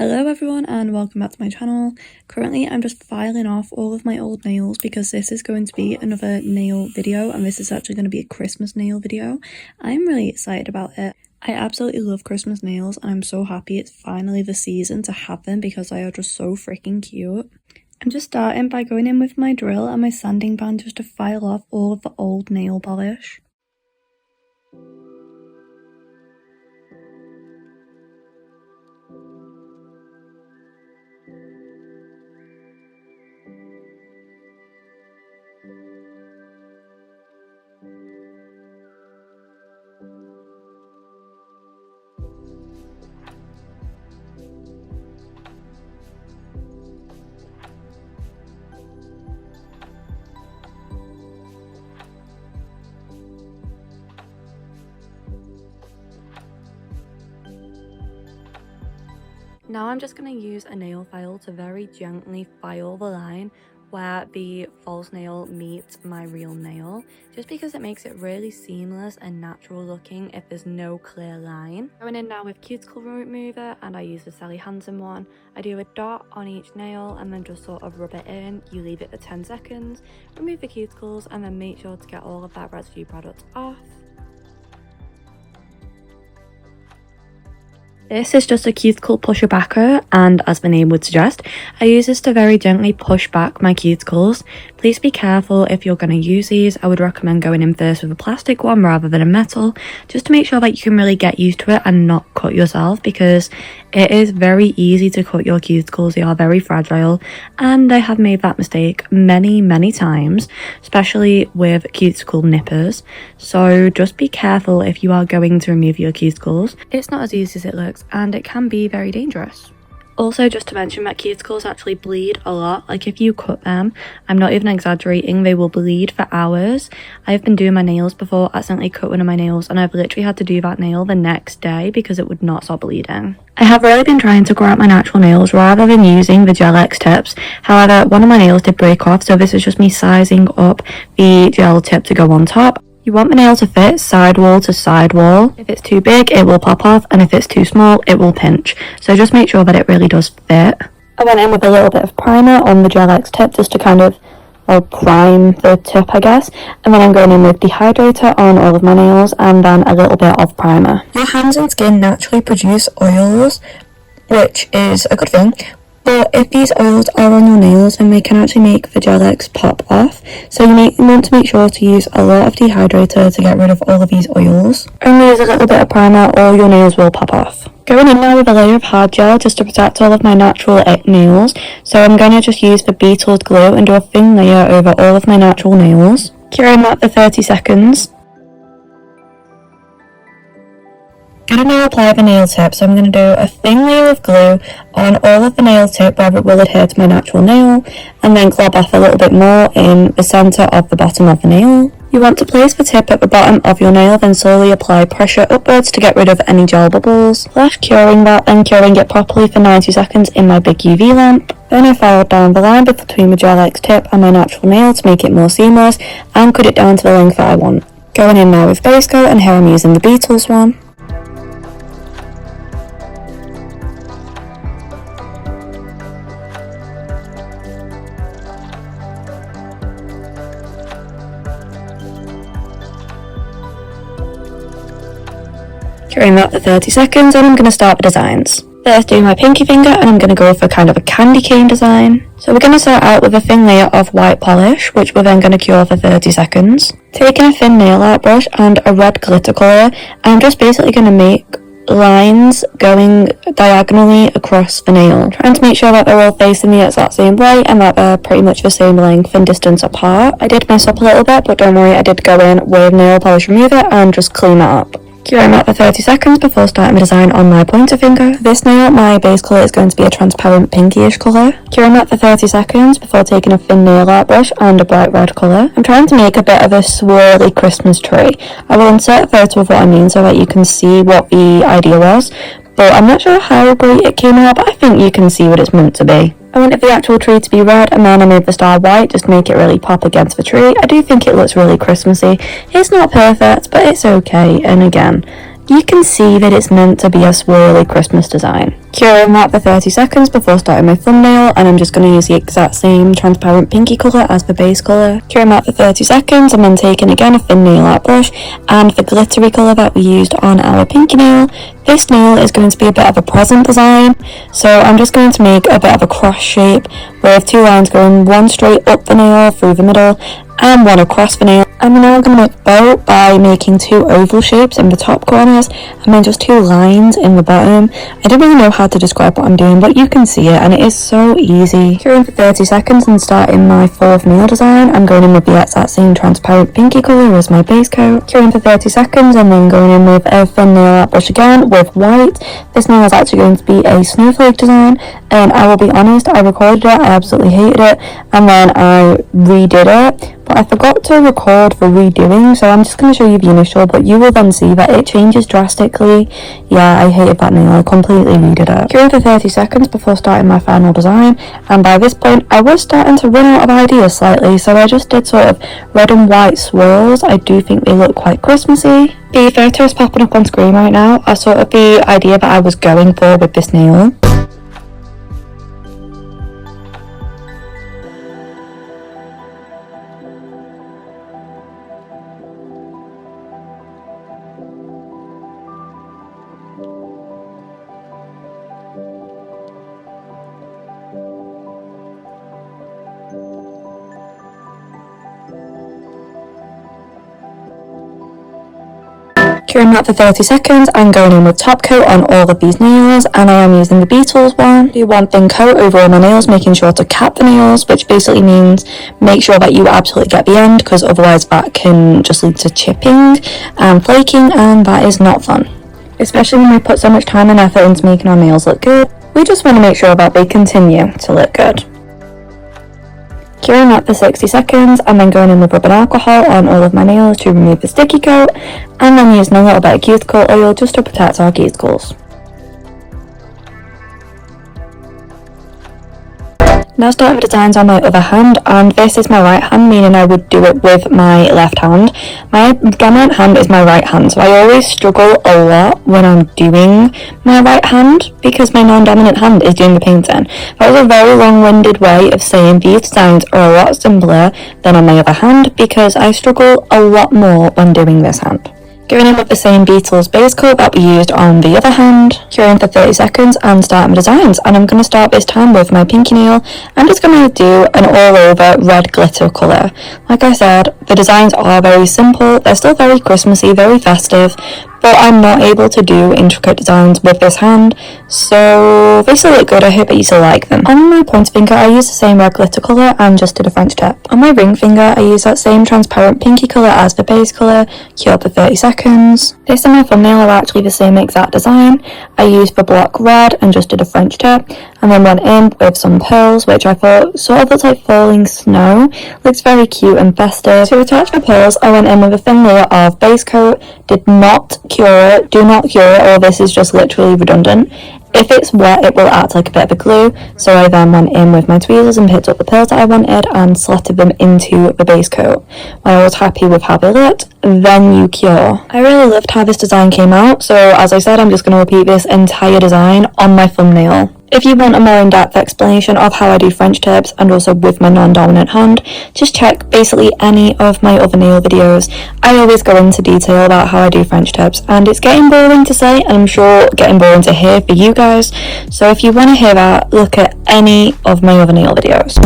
Hello everyone and welcome back to my channel. Currently I'm just filing off all of my old nails because this is going to be another nail video and this is actually going to be a Christmas nail video. I'm really excited about it. I absolutely love Christmas nails and I'm so happy it's finally the season to have them because they are just so freaking cute. I'm just starting by going in with my drill and my sanding band just to file off all of the old nail polish. Now I'm just going to use a nail file to very gently file the line where the false nail meets my real nail, just because it makes it really seamless and natural looking if there's no clear line. Going in now with cuticle remover and I use the Sally Hansen one. I do a dot on each nail and then just sort of rub it in. You leave it for 10 seconds, remove the cuticles and then make sure to get all of that residue product off. This is just a cuticle pusher backer and as the name would suggest, I use this to very gently push back my cuticles. Please be careful if you're going to use these. I would recommend going in first with a plastic one rather than a metal, just to make sure that you can really get used to it and not cut yourself, because it is very easy to cut your cuticles. They are very fragile and I have made that mistake many times, especially with cuticle nippers. So just be careful if you are going to remove your cuticles. It's not as easy as it looks and it can be very dangerous. Also, just to mention that cuticles actually bleed a lot. Like if you cut them, I'm not even exaggerating, they will bleed for hours. I've been doing my nails before, accidentally cut one of my nails and I've literally had to do that nail the next day because it would not stop bleeding. I have really been trying to grow out my natural nails rather than using the Gel X tips. However, one of my nails did break off, so this is just me sizing up the gel tip to go on top. You want the nail to fit sidewall to sidewall. If it's too big, it will pop off, and if it's too small, it will pinch. So just make sure that it really does fit. I went in with a little bit of primer on the Gel X tip just to kind of prime the tip, I guess. And then I'm going in with dehydrator on all of my nails and then a little bit of primer. Your hands and skin naturally produce oils, which is a good thing. But if these oils are on your nails, then they can actually make the Gel X pop off. So you want to make sure to use a lot of dehydrator to get rid of all of these oils. Only use a little bit of primer or your nails will pop off. Going in now with a layer of hard gel just to protect all of my natural nails. So I'm going to just use the Beetles glue and do a thin layer over all of my natural nails. Curing that for 30 seconds. Gonna now apply the nail tip, so I'm going to do a thin layer of glue on all of the nail tip where it will adhere to my natural nail, and then glob off a little bit more in the centre of the bottom of the nail. You want to place the tip at the bottom of your nail, then slowly apply pressure upwards to get rid of any gel bubbles. Flash curing that, then curing it properly for 90 seconds in my big UV lamp. Then I filed down the line between the Gel X tip and my natural nail to make it more seamless, and cut it down to the length that I want. Going in now with base coat, and here I'm using the Beetles one. Curing that for 30 seconds and I'm going to start the designs. First doing my pinky finger and I'm going to go for kind of a candy cane design. So we're going to start out with a thin layer of white polish, which we're then going to cure for 30 seconds. Taking a thin nail art brush and a red glitter colour, I'm just basically going to make lines going diagonally across the nail, trying to make sure that they're all facing the exact same way and that they're pretty much the same length and distance apart. I did mess up a little bit, but don't worry, I did go in with nail polish remover and just clean that up. Curing that for 30 seconds before starting the design on my pointer finger. For this nail, my base colour is going to be a transparent pinkish colour. Curing that for 30 seconds before taking a thin nail art brush and a bright red colour. I'm trying to make a bit of a swirly Christmas tree. I will insert a photo of what I mean so that you can see what the idea was, but I'm not sure how great it came out, but I think you can see what it's meant to be. I wanted the actual tree to be red and then I made the star white just to make it really pop against the tree. I do think it looks really Christmassy. It's not perfect, but it's okay, and again, you can see that it's meant to be a swirly Christmas design. Curing that for 30 seconds before starting my thumbnail, and I'm just going to use the exact same transparent pinky colour as the base colour. Curing that for 30 seconds and then taking again a thin nail art brush and the glittery colour that we used on our pinky nail. This nail is going to be a bit of a present design, so I'm just going to make a bit of a cross shape with two lines going one straight up the nail through the middle and one across the nail. I'm now going to make a bow by making two oval shapes in the top corners and then just two lines in the bottom. I don't really know how to describe what I'm doing, but you can see it and it is so easy. Curing for 30 seconds and starting my fourth nail design, I'm going in with the exact same transparent pinky colour as my base coat. Curing for 30 seconds and then going in with a thin nail art brush again with white. This nail is actually going to be a snowflake design, and I will be honest, I recorded it, I absolutely hated it, and then I redid it. But I forgot to record for redoing, so I'm just going to show you the initial, but you will then see that it changes drastically. Yeah, I hated that nail, I completely redid it. Curing for 30 seconds before starting my final design, and by this point I was starting to run out of ideas slightly, so I just did sort of red and white swirls. I do think they look quite Christmassy. The photo is popping up on screen right now are sort of the idea that I was going for with this nail. Curing that for 30 seconds, I'm going in with top coat on all of these nails, and I am using the Beatles one. Do one thin coat over all my nails, making sure to cap the nails, which basically means make sure that you absolutely get the end, because otherwise that can just lead to chipping and flaking, and that is not fun. Especially when we put so much time and effort into making our nails look good, we just want to make sure that they continue to look good. Curing that for 60 seconds and then going in with rubbing alcohol on all of my nails to remove the sticky coat, and then using a little bit of cuticle oil just to protect our cuticles. Now starting the designs on my other hand, and this is my right hand, meaning I would do it with my left hand. My dominant hand is my right hand, so I always struggle a lot when I'm doing my right hand because my non-dominant hand is doing the painting. That was a very long-winded way of saying these designs are a lot simpler than on my other hand because I struggle a lot more when doing this hand. Going in with the same Beatles base coat that we used on the other hand, curing for 30 seconds and starting my designs, and I'm going to start this time with my pinky nail. I'm just going to do an all over red glitter colour. Like I said, the designs are very simple, they're still very Christmassy, very festive, but I'm not able to do intricate designs with this hand, so they still look good. I hope that you still like them. On my pointer finger, I use the same red glitter colour and just did a French tip. On my ring finger, I use that same transparent pinky colour as the base colour, cure for 30 seconds. This and my thumbnail are actually the same exact design. I used the block red and just did a French tip, and then went in with some pearls, which I thought sort of looks like falling snow. Looks very cute and festive. To attach the pearls, I went in with a thin layer of base coat, did not cure it, do not cure it, or this is just literally redundant. If it's wet, it will act like a bit of a glue, so I then went in with my tweezers and picked up the pearls that I wanted and slotted them into the base coat. When I was happy with how they looked, then you cure. I really loved how this design came out, so as I said, I'm just going to repeat this entire design on my thumbnail. If you want a more in-depth explanation of how I do French tips and also with my non-dominant hand, just check basically any of my other nail videos. I always go into detail about how I do French tips, and it's getting boring to say, and I'm sure getting boring to hear for you guys. So if you want to hear that, look at any of my other nail videos.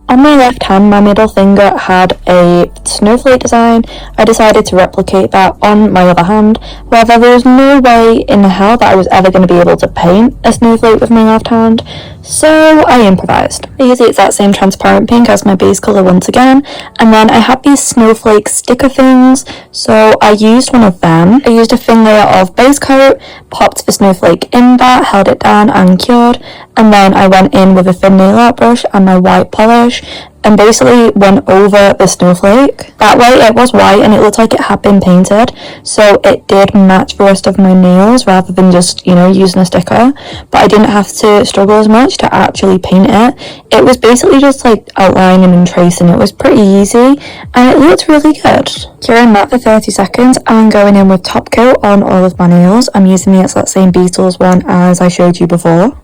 On my left hand, my middle finger had a snowflake design, I decided to replicate that on my other hand. However, there was no way in hell that I was ever going to be able to paint a snowflake with my left hand, so I improvised. I used the exact same transparent pink as my base colour once again, and then I had these snowflake sticker things, so I used one of them. I used a thin layer of base coat, popped the snowflake in that, held it down and cured, and then I went in with a thin nail art brush and my white polish and basically went over the snowflake. That way it was white and it looked like it had been painted, so it did match the rest of my nails rather than just, you know, using a sticker. But I didn't have to struggle as much to actually paint it. It was basically just like outlining and tracing. It was pretty easy and it looked really good. Curing that for 30 seconds and going in with top coat on all of my nails. I'm using the exact same Beatles one as I showed you before.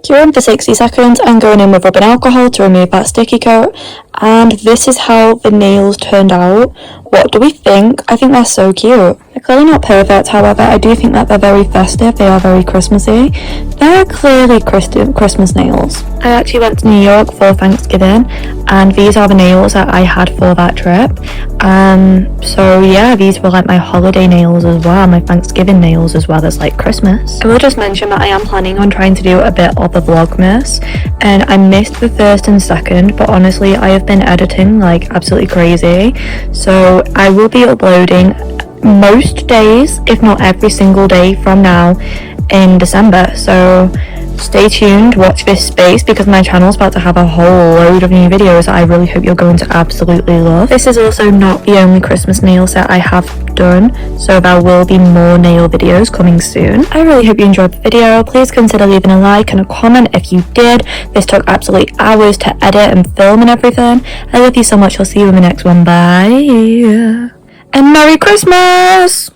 Curing for 60 seconds and going in with rubbing alcohol to remove that sticky coat, and this is how the nails turned out. What do we think? I think they're so cute. They're clearly not perfect, however, I do think that they're very festive, they are very Christmassy. They're clearly Christmas nails. I actually went to New York for Thanksgiving, and these are the nails that I had for that trip. So yeah, these were like my holiday nails as well, my Thanksgiving nails as well as like Christmas. I will just mention that I am planning on trying to do a bit of a Vlogmas, and I missed the first and second, but honestly I have been editing like absolutely crazy, so I will be uploading most days, if not every single day from now in December, so stay tuned, watch this space, because my channel's about to have a whole load of new videos that I really hope you're going to absolutely love. This is also not the only Christmas nail set I have done, so there will be more nail videos coming soon. I really hope you enjoyed the video. Please consider leaving a like and a comment if you did. This took absolutely hours to edit and film and everything. I love you so much. I'll see you in the next one. Bye. And Merry Christmas!